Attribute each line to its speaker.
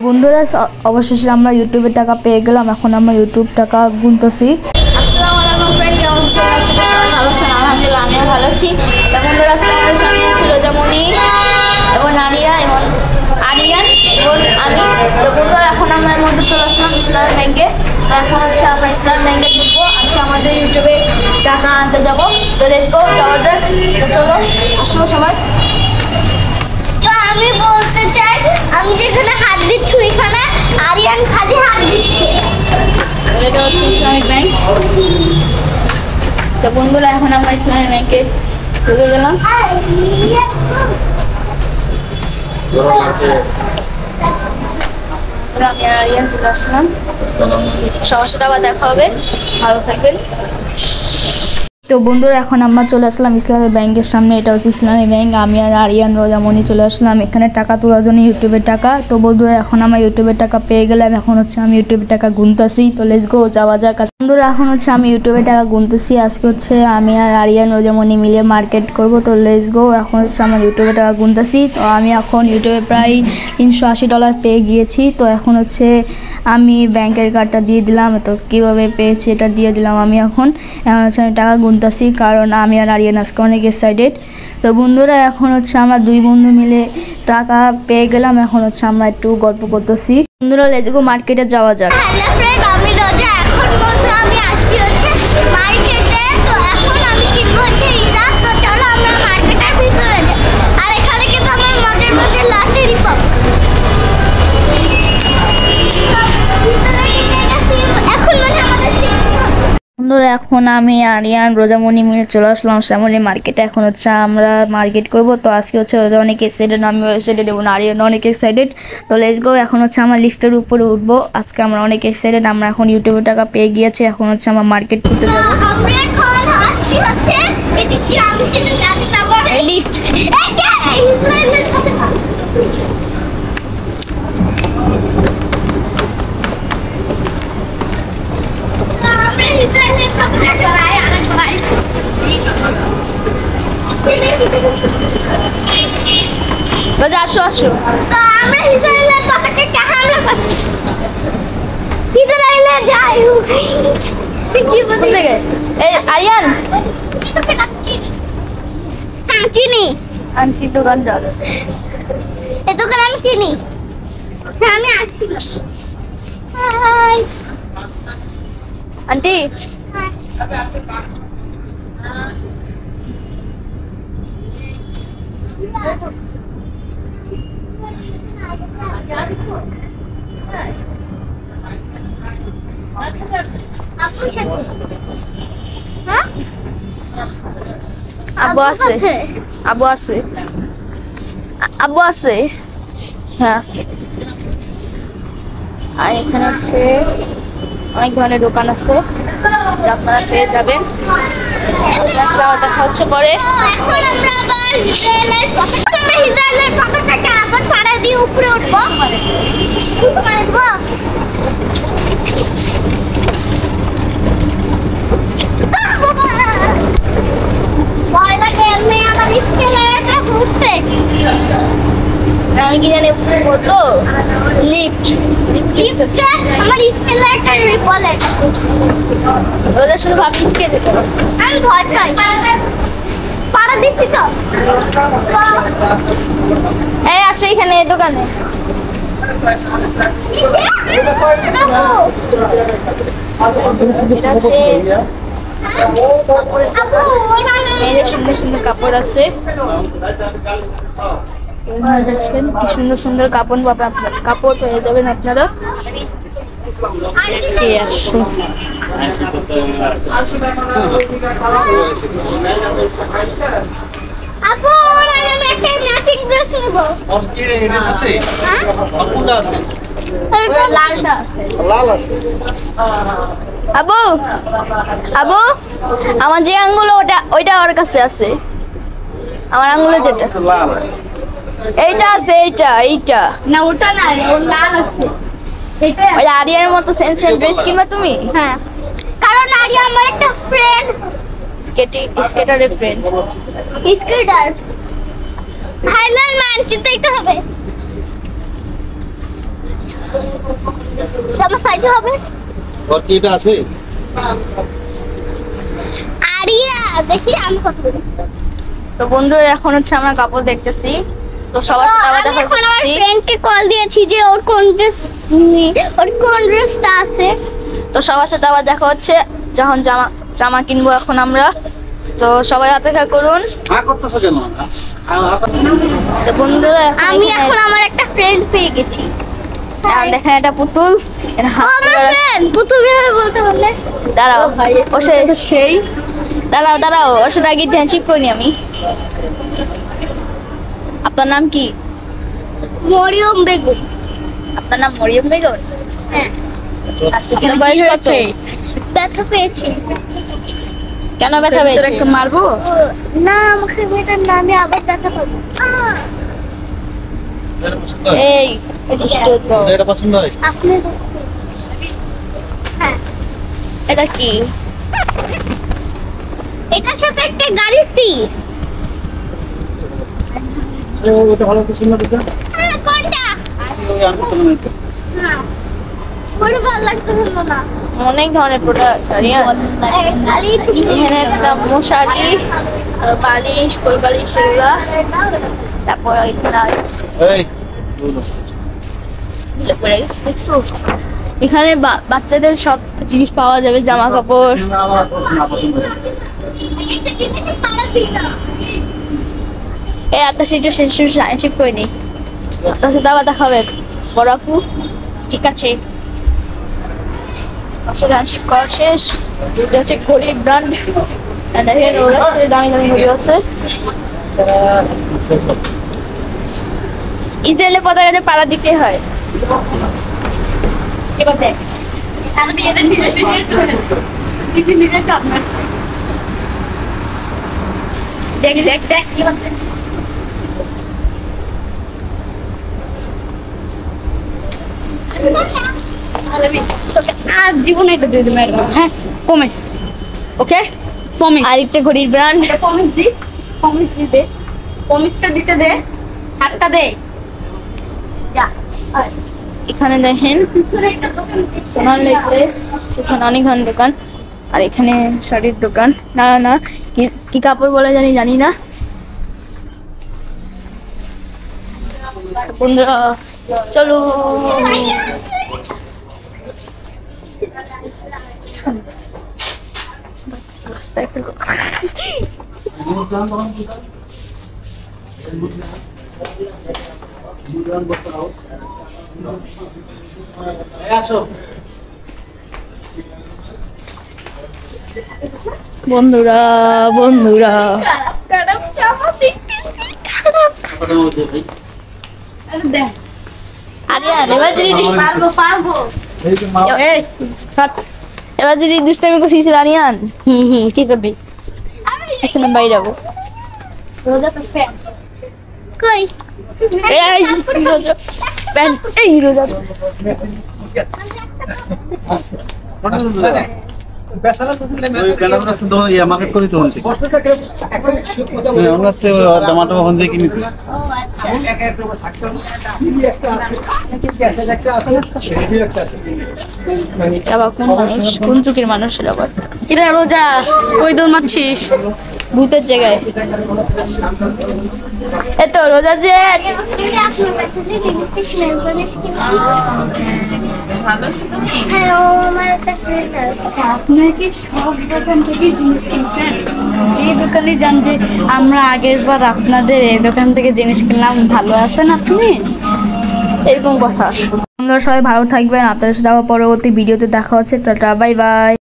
Speaker 1: বন্ধুরা অবশেষে আমরা ইউটিউবের টাকা পেয়ে গেলাম। এখন আমরা ইউটিউব টাকা গুনতেছি। আসসালামু আলাইকুম ফ্রেন্ড, কেমন আছেন? আশা করি সবাই ভালো আছেন। আলহামদুলিল্লাহ আমিও ভালো আছি। তো বন্ধুরা আজকে আমাদের সঙ্গে ছিল যেমনই এবং নারিয়া এবং আরিয়ান এবং আমি। তো বন্ধুরা এখন আমরা এর মধ্যে চলে আসলাম ইসলামী ব্যাংকে। তো এখন হচ্ছে আমরা ইসলামী ব্যাংকে ঢুকবো। আজকে আমাদের ইউটিউবে টাকা আনতে যাব। তো লেটস গো, যাওয়া যাক। তো চলো আসো সবাই।
Speaker 2: আমি বলতে চাই, আমি যেখানে হাত দিচ্ছি ওইখানে আরিয়ান খালি হাত দিচ্ছে।
Speaker 1: এটা হচ্ছে ইসলামিক ব্যাংক। তো বন্ধুরা এখন আমরা ইসলামিক ব্যাংকে ঢুকে গেলাম। আমি আর আরিয়ান চলে আসলাম। সবার সাথে আবার দেখা হবে, ভালো থাকবেন। তো বন্ধুরা এখন আমরা চলে আসলাম ইসলামী ব্যাংকের সামনে। এটা হচ্ছে ইসলামী ব্যাংক। আমি আর আরিয়ান রোজামণি চলে আসলাম এখানে টাকা তোলার জন্য, ইউটিউবের টাকা। তো বন্ধুরা এখন আমরা ইউটিউবের টাকা পেয়ে গেলাম। এখন হচ্ছে আমি ইউটিউবের টাকা গুনতেছি। তো লেটস গো, যাওয়া যাক। বন্ধুরা এখন হচ্ছে আমি ইউটিউবের টাকা গুনতেছি। আজকে হচ্ছে আমি আর আরিয়ান রোজামণি মিলে মার্কেট করব। তো লেটস গো, এখন হচ্ছে আমার ইউটিউবের টাকা গুনতেছি। তো আমি এখন ইউটিউবে প্রায় $380 পেয়ে গিয়েছি। তো এখন হচ্ছে আমি ব্যাংকের কার্ডটা দিয়ে দিলাম। তো কীভাবে পেয়েছি এটা দিয়ে দিলাম। আমি এখন হচ্ছে আমি টাকা গুনতেছি, কারণ আমি আর আরিয়ান আজকে অনেক এক্সাইটেড। তো বন্ধুরা এখন হচ্ছে আমরা দুই বন্ধু মিলে টাকা পেয়ে গেলাম। এখন হচ্ছে আমরা একটু গল্প করতেছি। বন্ধুরা লেটস গো, মার্কেটে যাওয়া যাক।
Speaker 2: হ্যালো ফ্রেন্ড, আমি রোজা। এখন বলতে আমি আসছি হচ্ছে মার্কেটে। তো এখন আমি কিনবো হচ্ছে ইরাক। তো চলো আমরা মার্কেটের ভিতরে যাই। আর এখানে কিন্তু আমার মজার মজার লটারি পাবো। এখন মানে আমাদের
Speaker 1: বন্ধুরা এখন আমি আরিয়ান রোজামণি মিলে চলে আসলাম শ্যামলী মার্কেটে। এখন হচ্ছে আমরা মার্কেট করব। তো আজকে হচ্ছে রোজা অনেক এক্সাইটেড, আমি এক্সাইটেড এবং আরিয়ান অনেক এক্সাইটেড। তো লেটস গো, এখন হচ্ছে আমরা লিফটের উপরে উঠবো। আজকে আমরা অনেক এক্সাইটেড। আমরা এখন ইউটিউবে টাকা পেয়ে গিয়েছি। এখন হচ্ছে আমরা মার্কেট করতে যাবো।
Speaker 2: আমরা এখন আসছি হচ্ছে এটি কি আমি সেটা জানি না।
Speaker 1: এই লিফট,
Speaker 2: এই যে ইসরায়েলের সাথে
Speaker 1: রোজা আসো আসো।
Speaker 2: তো আমরা ইসরায়েলের পতাকা কে হামলা করছি। ইসরায়েলে যাই কি বলতে
Speaker 1: থেকে এই আরিয়ান
Speaker 2: হ্যাঁ চিনি।
Speaker 1: আন্টি দোকানদার,
Speaker 2: এই দোকান আমি চিনি। হ্যাঁ আমি আসছি। হাই
Speaker 1: আন্টি
Speaker 2: আপু সাথে হ্যাঁ
Speaker 1: আব্বু আছে, আব্বু আছে, আব্বু আছে, হ্যাঁ আছে। আর এখানে হচ্ছে অনেক ধরনের দোকান আছে যা আপনারা পেয়ে যাবেন। দেখা হচ্ছে পরে।
Speaker 2: এখন আমরা আবার ইসরায়েলের পতাকাকে আবার ছাড়া দিয়ে উপরে উঠবো।
Speaker 1: আমি কি জানি তো লিফট
Speaker 2: আমার স্কেলেটর রিপলেট।
Speaker 1: ওদের শুধু ভাবি স্কেলেটর।
Speaker 2: আমি ভয় পাই, পাড়া দিচ্ছি তো।
Speaker 1: এই আসো এখানে দোকানে। এটা হচ্ছে সুন্দর সুন্দর কাপড় আছে। দেখেন কি সুন্দর সুন্দর কাপড় পাবেন, আপনার কাপড় পেয়ে যাবেন আপনারা।
Speaker 2: আপু আমি একটা ম্যাচিং ড্রেস নেব।
Speaker 3: কি রে ড্রেস আছে? কোনটা আছে?
Speaker 1: লালটা আছে।
Speaker 3: লাল আছে।
Speaker 1: আবু আবু আমার যে আঙ্গুলো ওইটা ওর কাছে আছে। আমার আঙ্গুলে যেটা
Speaker 3: লাল,
Speaker 1: এইটা আছে, এইটা
Speaker 2: না ওটা না, ও লাল আছে। এটা
Speaker 1: ওই আরিয়ার মতো সেম সেম ড্রেস কিনবা তুমি?
Speaker 2: হ্যাঁ, কারণ আরিয়া আমার একটা ফ্রেন্ড।
Speaker 1: স্কেটারের ফ্রেন্ড।
Speaker 2: স্কেটার হাইল্যান্ড মানচিত্র দেখতে হবে। আমার সাইজ হবে।
Speaker 3: তোর কি এটা আছে?
Speaker 2: আরিয়া দেখি আমি কত বলি।
Speaker 1: তো বন্ধুরা এখন হচ্ছে আমরা কাপড় দেখতেছি। তো সবার সাথে আবার দেখা
Speaker 2: এখন আমার
Speaker 1: করছি।
Speaker 2: ফ্রেন্ডকে কল দিয়েছি যে ওর কোন ড্রেসটা আছে।
Speaker 1: তো সবার সাথে আবার দেখা হচ্ছে যখন জামা কিনবো এখন আমরা। তো সবাই অপেক্ষা করুন।
Speaker 3: হ্যাঁ করতেছো কেন?
Speaker 1: তো বন্ধুরা
Speaker 2: আমি এখন আমার একটা ফ্রেন্ড পেয়ে গেছি।
Speaker 1: দেখেন একটা পুতুল। এর
Speaker 2: ও
Speaker 1: হাত
Speaker 2: আমার
Speaker 1: ধরে-
Speaker 2: ফ্রেন্ড পুতুল ভাবে বলতে বললে।
Speaker 1: দাঁড়াও সেই দাঁড়াও ওর সাথে আগে হ্যান্ডশেক করিনি আমি। আপনার নাম কি?
Speaker 2: মরিয়ম বেগম।
Speaker 1: আপনার নাম মরিয়ম বেগম?
Speaker 2: হ্যাঁ।
Speaker 1: আপনার বয়স কত?
Speaker 2: ব্যথা পেয়েছি।
Speaker 1: কেন ব্যথা পেয়েছে? একটু মারবো?
Speaker 2: না আমাকে মেয়েটার নামে আবার ব্যথা পাবো।
Speaker 1: এই
Speaker 3: এটা পছন্দ হয়?
Speaker 2: আপনি হ্যাঁ
Speaker 1: এটা কি?
Speaker 2: এটার সাথে একটা গাড়ি ফ্রি।
Speaker 3: ওটা ভালো কিছু না দেখো।
Speaker 2: হ্যাঁ কোনটা?
Speaker 3: ওই আর করতে না এটা।
Speaker 2: না ওটা ভালো লাগতেছিল না।
Speaker 1: অনেক ধরনের প্রোডাক্ট
Speaker 2: খালি
Speaker 1: এখানে একটা মশারি, বালিশ, কোল বালিশ এগুলা। তারপর
Speaker 3: এই
Speaker 1: এখানে বাচ্চাদের সব জিনিস পাওয়া যাবে, জামা কাপড়।
Speaker 3: আমার পছন্দ
Speaker 2: একটা জিনিসে পাড়া দিল।
Speaker 1: এই আপনার সেটা শেষ হ্যান্ডশেক করে নি। আপনার সাথে আবার দেখা হবে বড় আপু। ঠিক আছে, আসলে হ্যান্ডশেক করা শেষ। এটা হচ্ছে ঘড়ির ব্র্যান্ড। দেখেন ওর আছে দামি দামি ঘড়ি আছে। ইসরায়েলে পতাকাতে পাড়া দিতে হয়। এবার দেখ আমি এটা নিজে টান মারছে। দেখ দেখ দেখ এবার দেখ। আজ জীবনে এটা দিয়ে দেবো একদম। হ্যাঁ প্রমিস। ওকে প্রমিস। আরেকটা ঘড়ির ব্র্যান্ড। প্রমিস দি, প্রমিস দিতে, প্রমিসটা দিতে দে, হাতটা দে যা। এখানে দেখেন সোনার নেকলেস, এখানে অনেক ধরনের দোকান। আর এখানে শাড়ির দোকান। না না কি কাপড় বলে জানি না। বন্ধুরা চলো। বন্ধুরা এবার যদি দুষ্টামি করছিস রানিয়ান, কি করবি? বাইরে যাবো।
Speaker 2: কই
Speaker 3: মার্কেট করি তো আমার কাছে জামাটা ওখান থেকে কিনি।
Speaker 1: কোন চুকির মানুষ কিরা রোজা কই দৌড় মারছিস ভূতের জায়গায়? এতো রোজা যে
Speaker 2: হ্যাঁ ও আমার একটা ফ্রেন্ড আছে।
Speaker 4: আপনার কি সব দোকান থেকে জিনিস কিনতেন? যে দোকানে যান যে আমরা আগের বার আপনাদের এই দোকান থেকে জিনিস কিনলাম, ভালো আছেন আপনি?
Speaker 1: এরকম কথা। আপনারা সবাই ভালো থাকবেন। আপনাদের সাথে আবার পরবর্তী ভিডিওতে দেখা হচ্ছে। Tata bye bye.